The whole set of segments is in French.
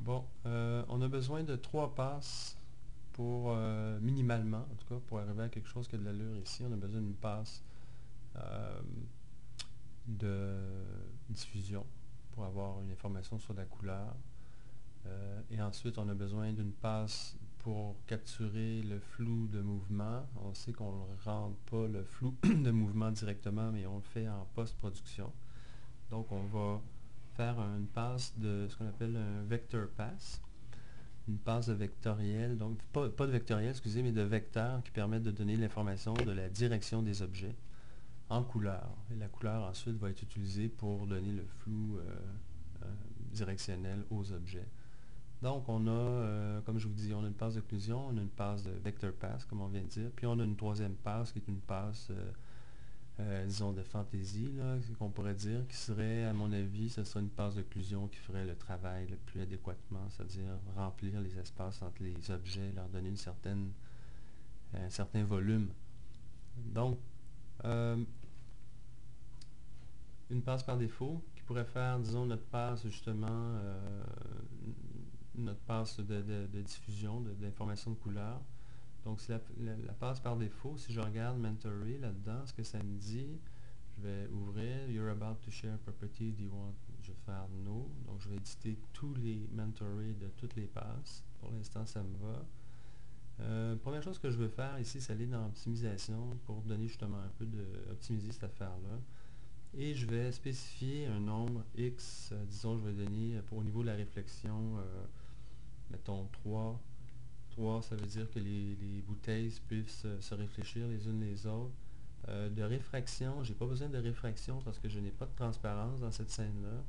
Bon, on a besoin de 3 passes pour, minimalement, en tout cas, pour arriver à quelque chose qui a de l'allure ici. On a besoin d'une passe euh, de diffusion pour avoir une information sur la couleur. Et ensuite, on a besoin d'une passe pour capturer le flou de mouvement. On sait qu'on ne rentre pas le flou de mouvement directement, mais on le fait en post-production. Donc, on va faire une passe de ce qu'on appelle un vector pass. Une passe de vectoriel, donc pas de vectoriel, excusez, mais de vecteurs qui permettent de donner l'information de la direction des objets en couleur. Et la couleur ensuite va être utilisée pour donner le flou directionnel aux objets. Donc on a, comme je vous dis, on a une passe d'occlusion, on a une passe de vector pass, comme on vient de dire, puis on a une troisième passe qui est une passe, disons, de fantaisie, là, qu'on pourrait dire, qui serait, à mon avis, ce serait une passe d'occlusion qui ferait le travail le plus adéquatement, c'est-à-dire remplir les espaces entre les objets, leur donner un certain volume. Donc, euh, une passe par défaut qui pourrait faire, disons, notre passe justement, notre passe de diffusion d'informations de couleur. Donc, c'est la passe par défaut. Si je regarde Mentory là-dedans, ce que ça me dit, je vais ouvrir You're about to share property, do you want? Je vais faire No. Donc, je vais éditer tous les Mentory de toutes les passes. Pour l'instant, ça me va. Première chose que je veux faire ici, c'est aller dans Optimisation pour donner justement un peu de optimiser cette affaire-là. Et je vais spécifier un nombre X, disons, je vais donner au niveau de la réflexion, mettons 3. 3, ça veut dire que les bouteilles puissent se réfléchir les unes les autres. De réfraction, j'ai pas besoin de réfraction parce que je n'ai pas de transparence dans cette scène-là.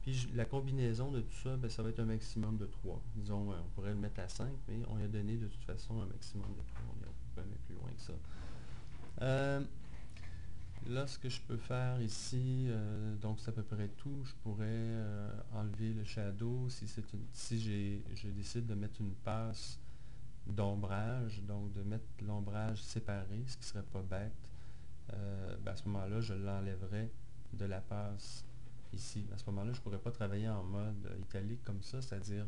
Puis la combinaison de tout ça, ben, ça va être un maximum de 3. Disons, on pourrait le mettre à 5, mais on lui a donné de toute façon un maximum de 3. On ira pas mettre plus loin que ça. Là, ce que je peux faire ici, donc c'est à peu près tout. Je pourrais enlever le shadow si je décide de mettre une passe d'ombrage, donc de mettre l'ombrage séparé, ce qui serait pas bête. Ben à ce moment-là, je l'enlèverais de la passe ici. À ce moment-là, je ne pourrais pas travailler en mode italique comme ça, c'est-à-dire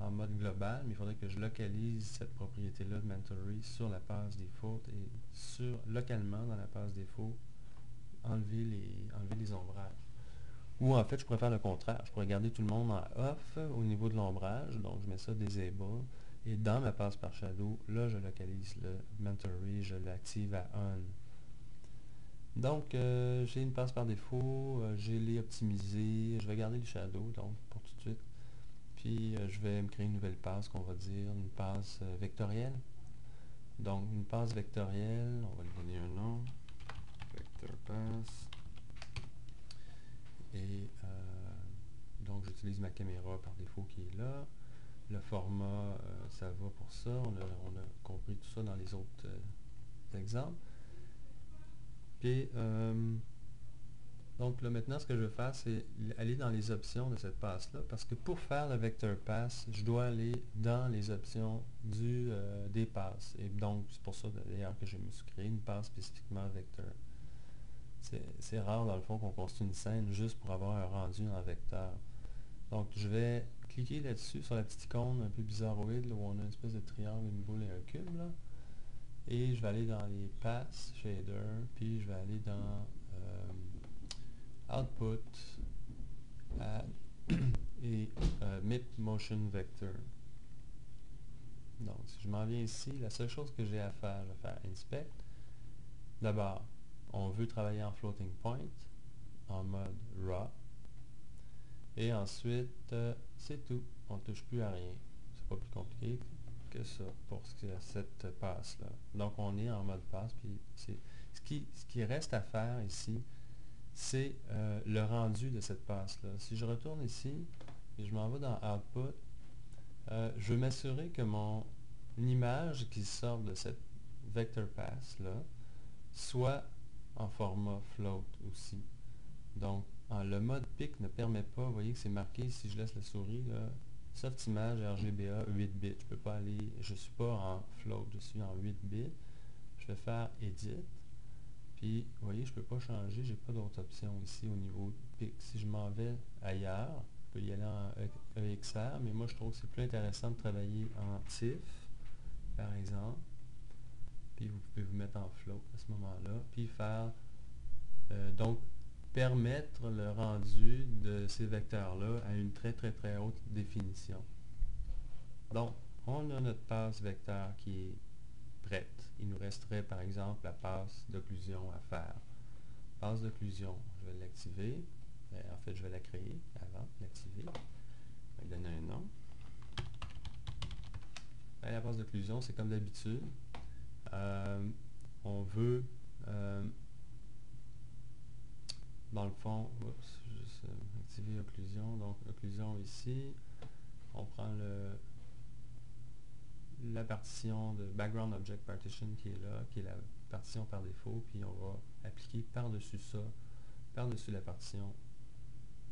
en mode global, mais il faudrait que je localise cette propriété-là de Mentory sur la passe défaut et localement dans la passe défaut, enlever les ombrages. Ou en fait, je pourrais faire le contraire. Je pourrais garder tout le monde en off au niveau de l'ombrage, donc je mets ça disable. Et dans ma passe par shadow, là, je localise le Mentory, je l'active à on. Donc, j'ai une passe par défaut, j'ai les optimisés, je vais garder le shadow, donc, pour tout de suite. Puis, je vais me créer une nouvelle passe qu'on va dire une passe vectorielle. Donc, une passe vectorielle, on va lui donner un nom, vector pass. Et donc, j'utilise ma caméra par défaut qui est là. Le format, ça va pour ça. On a compris tout ça dans les autres exemples. Puis, donc là maintenant, ce que je vais faire, c'est aller dans les options de cette passe-là, parce que pour faire le vector pass, je dois aller dans les options des passes. Et donc, c'est pour ça d'ailleurs que je me suis créé une passe spécifiquement vector. C'est rare dans le fond qu'on construit une scène juste pour avoir un rendu en vecteur. Donc, je vais cliquer là-dessus, sur la petite icône un peu bizarroïde, là, où on a une espèce de triangle, une boule et un cube, là. Et je vais aller dans les Paths, Shader, puis je vais aller dans Output, Add, et MIP Motion Vector. Donc, si je m'en viens ici, la seule chose que j'ai à faire, je vais faire Inspect. D'abord, on veut travailler en Floating Point, en mode RAW. Et ensuite, c'est tout. On ne touche plus à rien. C'est pas plus compliqué que ça pour cette passe-là. Donc, on est en mode passe. Puis ce qui reste à faire ici, c'est le rendu de cette passe-là. Si je retourne ici et je m'en vais dans Output, je veux m'assurer que mon image qui sort de cette vector pass-là soit en format float aussi. Donc, le mode PIC ne permet pas, vous voyez que c'est marqué, si je laisse la souris, là, soft image RGBA 8 bits. Je peux pas aller, je suis pas en float, je suis en 8 bits. Je vais faire Edit. Puis, vous voyez, je peux pas changer, j'ai pas d'autre option ici au niveau PIC. Si je m'en vais ailleurs, peut y aller en EXR, mais moi je trouve que c'est plus intéressant de travailler en TIFF, par exemple. Puis vous pouvez vous mettre en float à ce moment-là, puis faire, donc, permettre le rendu de ces vecteurs-là à une très très très haute définition. Donc, on a notre passe vecteur qui est prête. Il nous resterait par exemple la passe d'occlusion à faire. Passe d'occlusion, je vais l'activer. En fait, je vais la créer avant de l'activer. Je vais lui donner un nom. Et la passe d'occlusion, c'est comme d'habitude. On veut, dans le fond, oups, juste activer occlusion. Donc, occlusion ici. On prend la partition de Background Object Partition qui est là, qui est la partition par défaut, puis on va appliquer par-dessus ça, par-dessus la partition,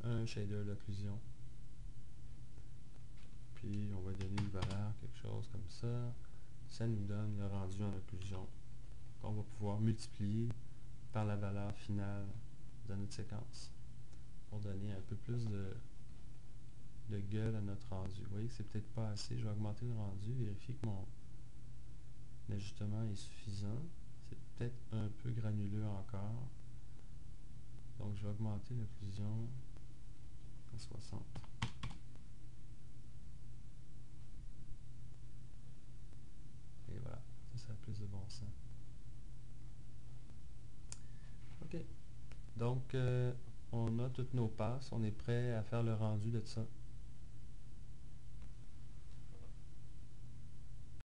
un shader d'occlusion. Puis on va donner une valeur, quelque chose comme ça. Ça nous donne le rendu en occlusion qu'on va pouvoir multiplier par la valeur finale de notre séquence pour donner un peu plus de gueule à notre rendu. Vous voyez que c'est peut-être pas assez. Je vais augmenter le rendu, vérifier que mon ajustement est suffisant. C'est peut-être un peu granuleux encore. Donc je vais augmenter l'occlusion à 60. Et voilà, ça a plus de bon sens. OK. Donc on a toutes nos passes, on est prêt à faire le rendu de ça.